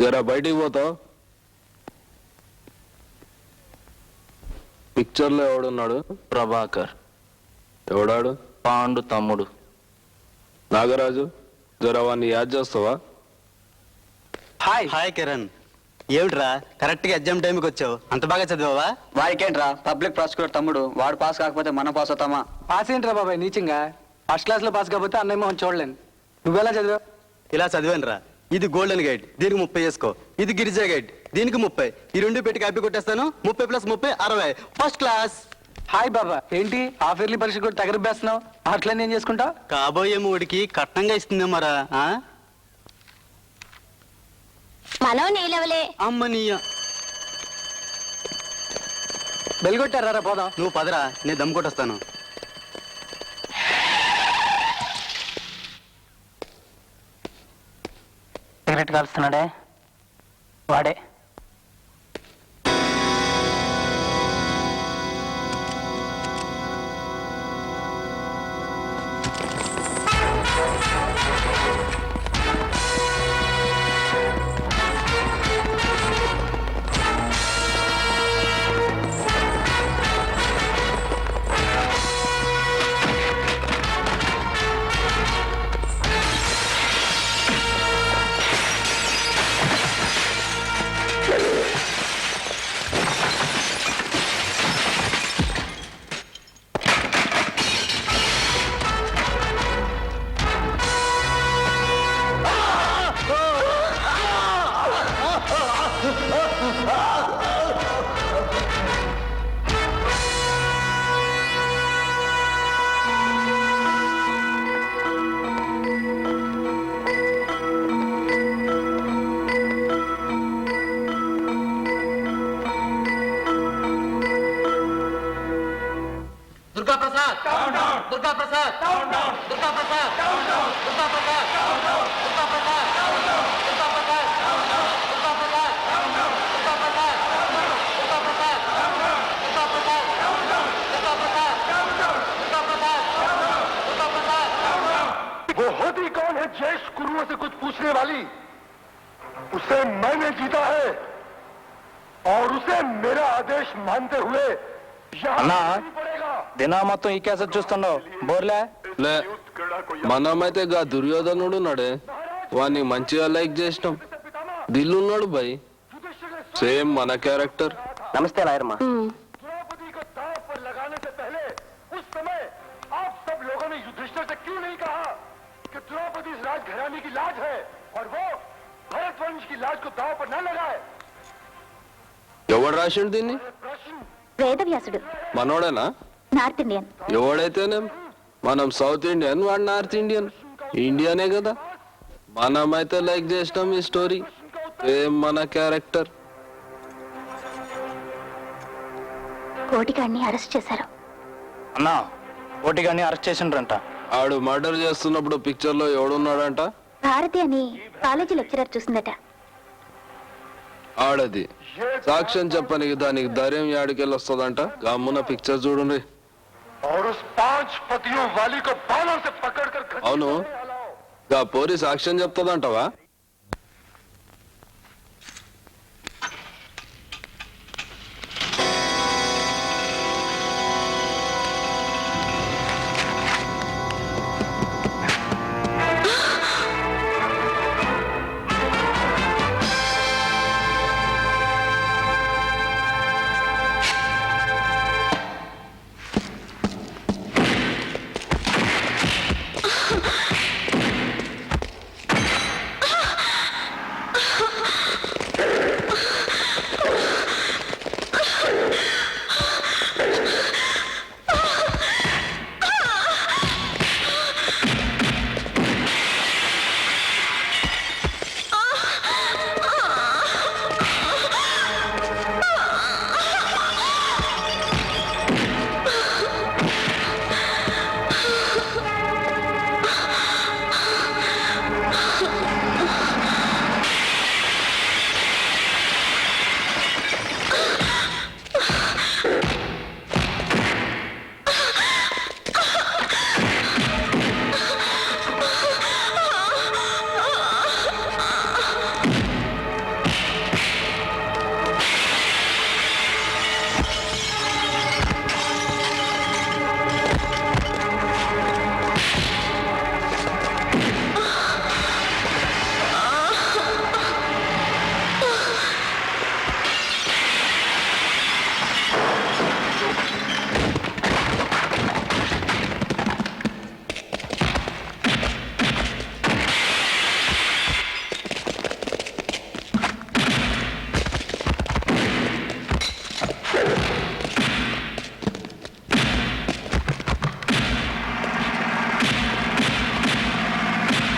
జరా బయటికి పోతావు. పిక్చర్ లో ఎవడున్నాడు? ప్రభాకర్. ఎవడాడు? పాండు తమ్ముడు. నాగరాజు, జరా వాడిని యాద్ చేస్తావా? హాయ్ హాయ్ కిరణ్, ఏమిట్రా కరెక్ట్ గా ఎగ్జామ్ టైంకి వచ్చావు? అంత బాగా చదివావా? వాడికేంట్రా పబ్లిక్ ప్రాసిక్యూటర్ తమ్ముడు, వాడు పాస్ కాకపోతే మనం పాస్ అవుతామా? పాస్ ఏంట్రా బాబాయ్ నీచింగా? ఫస్ట్ క్లాస్ లో పాస్ కాకపోతే అన్నయ్య మోహన్ చూడలేను. నువ్వెలా చదివావు? ఇలా చదివానురా. ఇది గోల్డెన్ గైడ్, దీనికి 30 వేసుకో. ఇది గిరిజా గైడ్, దీనికి 30. ఈ రెండు పెట్టి కాపీ కొట్టేస్తాను. 30 + 30 60. First class. హాయ్ బాబా, ఏంటి హాఫ్ ఇయర్లీ పరీక్ష కూడా తగరిపేస్తున్నావు? అట్లా నేను చేసుకుంటావు? కాబోయే మూడికి కట్నంగా ఇస్తుందేమరా? మనం నీలవలే. అమ్మనీయ, బెల్గొట్టారా? పోదాం. నువ్వు పదరా, నేను దమ్ కొట్టేస్తాను. సిగరెట్ కాలుస్తున్నాడే వాడే. దుర్గా ప్రసాద్, దుర్గా ప్రసాద్, దుర్గా ప్రసాద్, దుర్గా ప్రసాద్, దుర్గా ప్రసాద్, దుర్గా ప్రసాద్, దుర్గా ప్రసాద్, దుర్గా ప్రసాద్, దుర్గా ప్రసాద్, దుర్గా ప్రసాద్, దుర్గా ప్రసాద్, దుర్గా ప్రసాద్, దుర్గా प्रसाद। वो होती कौन है ज्येष्ठ गुरुओं से कुछ पूछने वाली? उसे मैंने जीता है और उसे मेरा आदेश मानते हुए అన్నా, దినా మొత్తం ఈ కేసెట్ చూస్తున్నావు, బోర్లే? లే, మనమైతే గా దుర్యోధనుడు ఉన్నాడే, వాడిని మంచిగా లైక్ చేసినాం. దిల్లున్నాడు బై, సేమ్ మన క్యారెక్టర్. నమస్తే లాయర్మా. द्रौपदी को दांव पर लगाने से पहले उस समय आप सब लोगों ने युधिष्ठिर से क्यों नहीं कहा कि द्रौपदी इस राजघराने की लाज है और वो भरतवंश की लाज को दांव पर न लगाए? ఎవడు రాసిండు దీన్ని? प्रश्न వేదవ్యాసుడు. మనోడేనా? North Indian. ఎవడైతేనేం, మనం సౌత్ ఇండియన్, వాడు నార్త్ ఇండియన్. ఇండియానే కదా. మనమైతే లైక్ చేసినాం ఈ స్టోరీ, సేమ్ మన క్యారెక్టర్. కోటిగాడిని అరెస్ట్ చేశారు. అన్నా, ఓటిగాన్ని అరెస్ట్ చేసిండ్రంట. ఆడు మర్డర్ చేస్తున్నప్పుడు పిక్చర్ లో ఎవడున్నాడంట? భారతి అని కాలేజీ లెక్చరర్ చూసిందట. ఆడది సాక్ష్యం చెప్పనికి దానికి ధైర్యం యాడికెళ్ళి వస్తుందంట. గమ్మున పిక్చర్ చూడండి. और उस 5 पतियों वाली को बालों से पकड़कर అవును, గా పోరి సాక్ష్యం చెప్తుందంటవా?